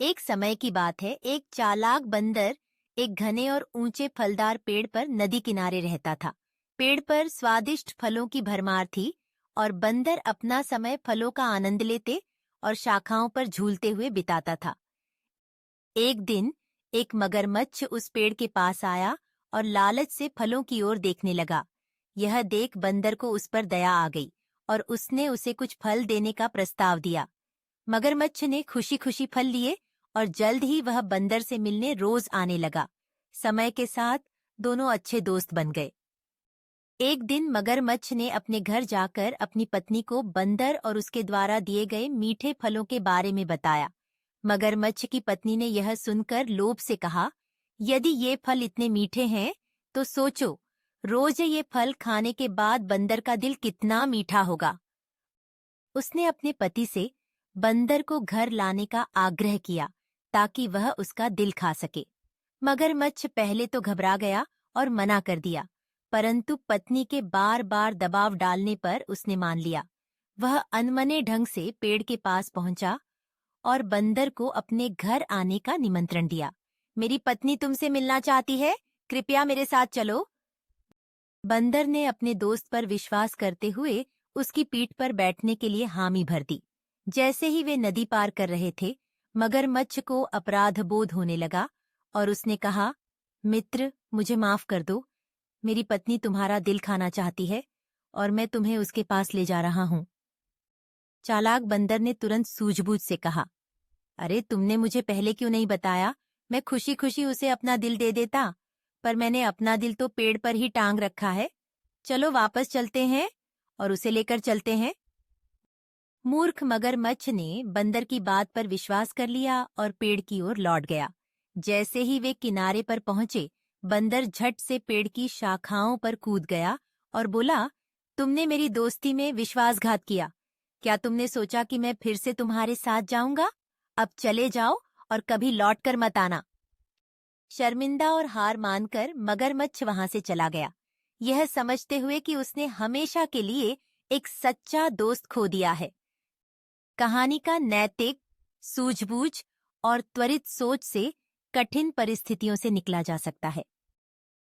एक समय की बात है, एक चालाक बंदर एक घने और ऊंचे फलदार पेड़ पर नदी किनारे रहता था। पेड़ पर स्वादिष्ट फलों की भरमार थी और बंदर अपना समय फलों का आनंद लेते और शाखाओं पर झूलते हुए बिताता था। एक दिन एक मगरमच्छ उस पेड़ के पास आया और लालच से फलों की ओर देखने लगा। यह देख बंदर को उस पर दया आ गई और उसने उसे कुछ फल देने का प्रस्ताव दिया। मगरमच्छ ने खुशी खुशी फल लिए और जल्द ही वह बंदर से मिलने रोज आने लगा। समय के साथ दोनों अच्छे दोस्त बन गए। एक दिन मगरमच्छ ने अपने घर जाकर अपनी पत्नी को बंदर और उसके द्वारा दिए गए मीठे फलों के बारे में बताया। मगरमच्छ की पत्नी ने यह सुनकर लोभ से कहा, यदि ये फल इतने मीठे हैं तो सोचो, रोज ये फल खाने के बाद बंदर का दिल कितना मीठा होगा। उसने अपने पति से बंदर को घर लाने का आग्रह किया ताकि वह उसका दिल खा सके। मगरमच्छ पहले तो घबरा गया और मना कर दिया, परंतु पत्नी के बार बार दबाव डालने पर उसने मान लिया। वह अनमने ढंग से पेड़ के पास पहुंचा और बंदर को अपने घर आने का निमंत्रण दिया। मेरी पत्नी तुमसे मिलना चाहती है, कृपया मेरे साथ चलो। बंदर ने अपने दोस्त पर विश्वास करते हुए उसकी पीठ पर बैठने के लिए हामी भर दी। जैसे ही वे नदी पार कर रहे थे, मगरमच्छ को अपराध बोध होने लगा और उसने कहा, मित्र, मुझे माफ कर दो। मेरी पत्नी तुम्हारा दिल खाना चाहती है और मैं तुम्हें उसके पास ले जा रहा हूँ। चालाक बंदर ने तुरंत सूझबूझ से कहा, अरे तुमने मुझे पहले क्यों नहीं बताया? मैं खुशी खुशी उसे अपना दिल दे देता, पर मैंने अपना दिल तो पेड़ पर ही टांग रखा है। चलो वापस चलते हैं और उसे लेकर चलते हैं। मूर्ख मगरमच्छ ने बंदर की बात पर विश्वास कर लिया और पेड़ की ओर लौट गया। जैसे ही वे किनारे पर पहुंचे, बंदर झट से पेड़ की शाखाओं पर कूद गया और बोला, तुमने मेरी दोस्ती में विश्वासघात किया। क्या तुमने सोचा कि मैं फिर से तुम्हारे साथ जाऊंगा? अब चले जाओ और कभी लौट कर मत आना। शर्मिंदा और हार मानकर मगरमच्छ वहां से चला गया, यह समझते हुए कि उसने हमेशा के लिए एक सच्चा दोस्त खो दिया है। कहानी का नैतिक, सूझबूझ और त्वरित सोच से कठिन परिस्थितियों से निकला जा सकता है।